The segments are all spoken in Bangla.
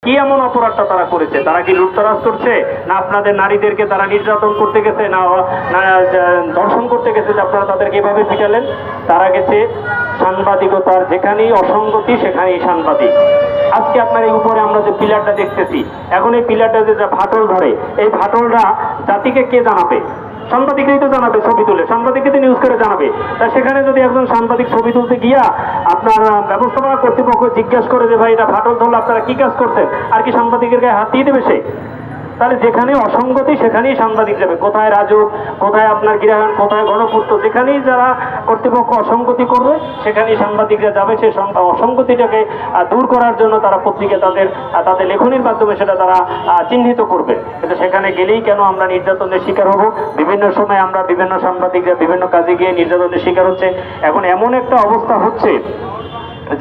কি এমন অপরাধটা তারা করেছে? তারা কি লুটতরাজ করছে, না আপনাদের নারীদেরকে তারা নির্যাতন করতে গেছে, না দর্শন করতে গেছে যে আপনারা তাদেরকে এভাবে পিটালেন? তারা গেছে সাংবাদিকতার যেখানেই অসঙ্গতি সেখানেই সাংবাদিক। আজকে আপনার এই উপরে আমরা যে পিলারটা দেখতেছি, এখন এই পিলারটা যে ফাটল ধরে, এই ফাটলটা জাতিকে কে জানাবে? সাংবাদিকরাই তো জানাবে, ছবি তুলে সাংবাদিককে তো নিউজ করে জানাবে। তা সেখানে যদি একজন সাংবাদিক ছবি তুলতে গিয়া আপনার ব্যবস্থাপনা কর্তৃপক্ষ জিজ্ঞাসা করে যে ভাই এটা ফাটল ধরলে আপনারা কি কাজ করছেন, আর কি সাংবাদিকের গায়ে হাত দিয়ে দেবে সে? তাহলে যেখানে অসঙ্গতি সেখানেই সাংবাদিক যাবে। কোথায় রাজুক, কোথায় আপনার গৃহায়ণ, কোথায় গণপূর্ত, যেখানেই যারা কর্তৃপক্ষ অসঙ্গতি করবে সেখানেই সাংবাদিকরা যাবে। সেই অসঙ্গতিটাকে দূর করার জন্য তারা পত্রিকা তাদের লেখনীর মাধ্যমে সেটা তারা চিহ্নিত করবে। কিন্তু সেখানে গেলেই কেন আমরা নির্যাতনের শিকার হব? বিভিন্ন সময় আমরা বিভিন্ন সাংবাদিকরা বিভিন্ন কাজে গিয়ে নির্যাতনের শিকার হচ্ছে। এখন এমন একটা অবস্থা হচ্ছে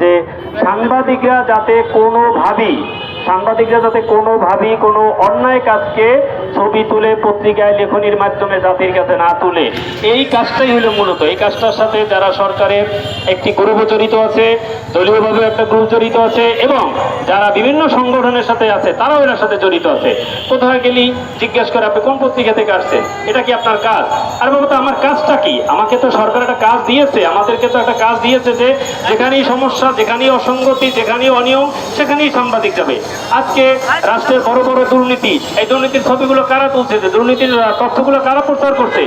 যে সাংবাদিকরা যাতে কোনোভাবেই কোনো অন্যায় কাজকে ছবি তুলে পত্রিকায় লেখনীর মাধ্যমে জাতির কাছে না তুলে, এই কাজটাই হলো মূলত। এই কাজটার সাথে যারা সরকারের একটি গ্রুপ জড়িত আছে, দলীয়ভাবে একটা গ্রুপ জড়িত আছে, এবং যারা বিভিন্ন সংগঠনের সাথে আছে তারাও এর সাথে জড়িত আছে। কোথায় গেলি জিজ্ঞেস করে আপনি কোন পত্রিকা থেকে আসছেন, এটা কি আপনার কাজ? আর বাবা, তো আমার কাজটা কি? আমাকে তো সরকার একটা কাজ দিয়েছে, আমাদেরকে তো একটা কাজ দিয়েছে যে যেখানেই সমস্যা, যেখানেই অসঙ্গতি, যেখানেই অনিয়ম, সেখানেই সাংবাদিক যাবে। আজকে রাষ্ট্রের বড় বড় দুর্নীতি, এই দুর্নীতির ছবিগুলো কারা তুলছে, যে দুর্নীতির তথ্যগুলো কারা প্রচার করছে?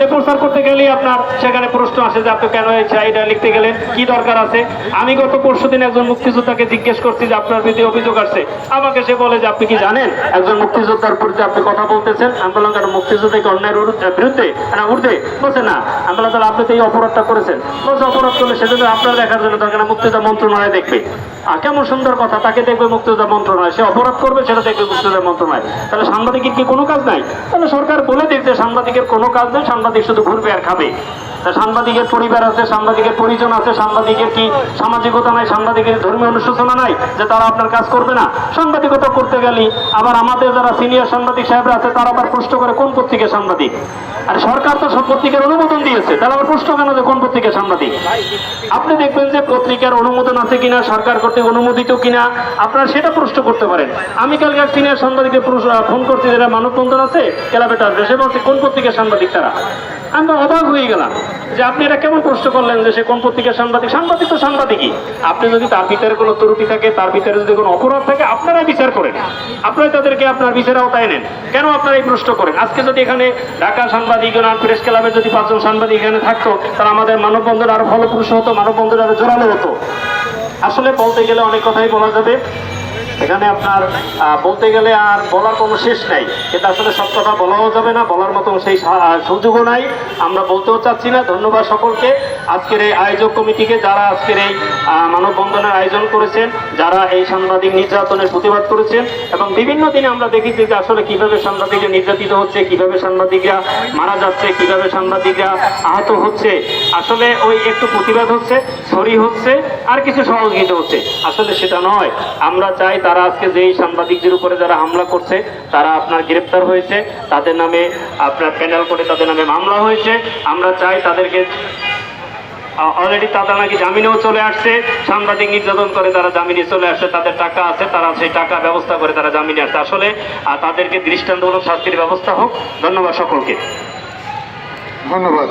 এই প্রচার করতে গেলেই আপনার সেখানে প্রশ্ন আসে যে আপনি কেন এটা লিখতে গেলেন, কি দরকার আছে? আমি গত পরশুদিন একজন মুক্তিযোদ্ধাকে জিজ্ঞেস করছি যে আপনার বিরুদ্ধে অভিযোগ আসছে। আমাকে সে বলে যে আপনি কি জানেন একজন মুক্তিযোদ্ধার বিরুদ্ধে আপনি কথা বলতেছেন? আমি বললাম কেন, মুক্তিযোদ্ধাকে অন্যায়ের বিরুদ্ধে না ঊর্ধ্বে? বলছে না। আমি বললাম তাহলে আপনি তো এই অপরাধটা করেছেন। বলছে অপরাধ করলে সেটা তো আপনার দেখার জন্য দরকার না, মুক্তিযোদ্ধা মন্ত্রণালয় দেখবে। কেমন সুন্দর কথা, তাকে দেখবে মুক্তিযোদ্ধা মন্ত্রণালয়, সে অপরাধ করবে সেটা দেখবে মুক্তিযোদ্ধা মন্ত্রণালয়। তাহলে সাংবাদিকের কি কোনো কাজ নাই? তাহলে সরকার বলে দিচ্ছে সাংবাদিকের কোনো কাজ নেই, সাংবাদিক শুধু ঘুরবে আর খাবে। সাংবাদিকের পরিবার আছে, সাংবাদিকের পরিজন আছে, সাংবাদিকের কি সামাজিকতা নাই, সাংবাদিকের ধর্মীয় অনুশোচনা নাই যে তারা আপনার কাজ করবে না? সাংবাদিকতা করতে গেলে আবার আমাদের যারা সিনিয়র সাংবাদিক সাহেবরা আছে তারা আবার প্রশ্ন করে কোন পত্রিকার সাংবাদিক। আর সরকার তো সব পত্রিকার অনুমোদন দিয়েছে, তারা আবার প্রশ্ন কেন যে কোন পত্রিকার সাংবাদিক? আপনি দেখবেন যে পত্রিকার অনুমোদন আছে কিনা, সরকার কর্তৃক অনুমোদিত কিনা, আপনারা সেটা প্রশ্ন করতে পারেন। আমি কালকে এক সিনিয়র সাংবাদিককে ফোন করছি, যেটা মানববন্ধন আছে ক্লাবেটা, সে বলছে কোন পত্রিকার সাংবাদিক তারা। আমি তো অবাক হয়ে গেলাম যে আপনি এটা কেমন প্রশ্ন করলেন যে সে কোন পত্রিকার সাংবাদিক? সাংবাদিক তো সাংবাদিকই। আপনি যদি তার ভিতরে কোনো ত্রুটি থাকে, তার ভিতরে যদি কোনো অপরাধ থাকে, আপনারাই বিচার করেন, আপনারাই তাদেরকে আপনার বিচার আওতায় নেন। কেন আপনারা এই প্রশ্ন করেন? আজকে যদি এখানে ঢাকা সাংবাদিক প্রেস ক্লাবের যদি 5 জন সাংবাদিক এখানে থাকতো, তাহলে আমাদের মানববন্ধন আরো ফলপ্রসূ হতো, মানববন্ধন আরো জোরালো হতো। আসলে বলতে গেলে অনেক কথাই বলা যাবে এখানে, আপনার বলতে গেলে আর বলার কোনো শেষ নাই, কিন্তু আসলে সব কথা বলাও যাবে না, বলার মতো সেই সুযোগও নাই, আমরা বলতেও চাচ্ছি না। ধন্যবাদ সকলকে, আজকের এই আয়োজক কমিটিকে, যারা আজকের এই মানববন্ধনের আয়োজন করেছেন, যারা এই সাংবাদিক নির্যাতনের প্রতিবাদ করেছেন। এবং বিভিন্ন দিনে আমরা দেখেছি যে আসলে কিভাবে সাংবাদিকরা নির্যাতিত হচ্ছে, কিভাবে সাংবাদিকরা মারা যাচ্ছে, কিভাবে সাংবাদিকরা আহত হচ্ছে। আসলে ওই একটু প্রতিবাদ হচ্ছে, ছড়ি হচ্ছে, আর কিছু সহযোগিতা হচ্ছে, আসলে সেটা নয়। আমরা চাই তারা আজকে যেই সাংবাদিকদের উপরে যারা হামলা করছে তারা আপনার গ্রেপ্তার হয়েছে, তাদের নামে আপনার প্যানেল করে তাদের নামে মামলা হয়েছে। আমরা চাই তাদেরকে, অলরেডি তারা নাকি জামিনেও চলে আসছে, সাংবাদিক নির্যাতন করে তারা জামিনে চলে আসছে, তাদের টাকা আছে, তারা সেই টাকা ব্যবস্থা করে তারা জামিনে আসছে। আসলে তাদেরকে দৃষ্টান্তমূলক শাস্তির ব্যবস্থা হোক। ধন্যবাদ সকলকে। ধন্যবাদ।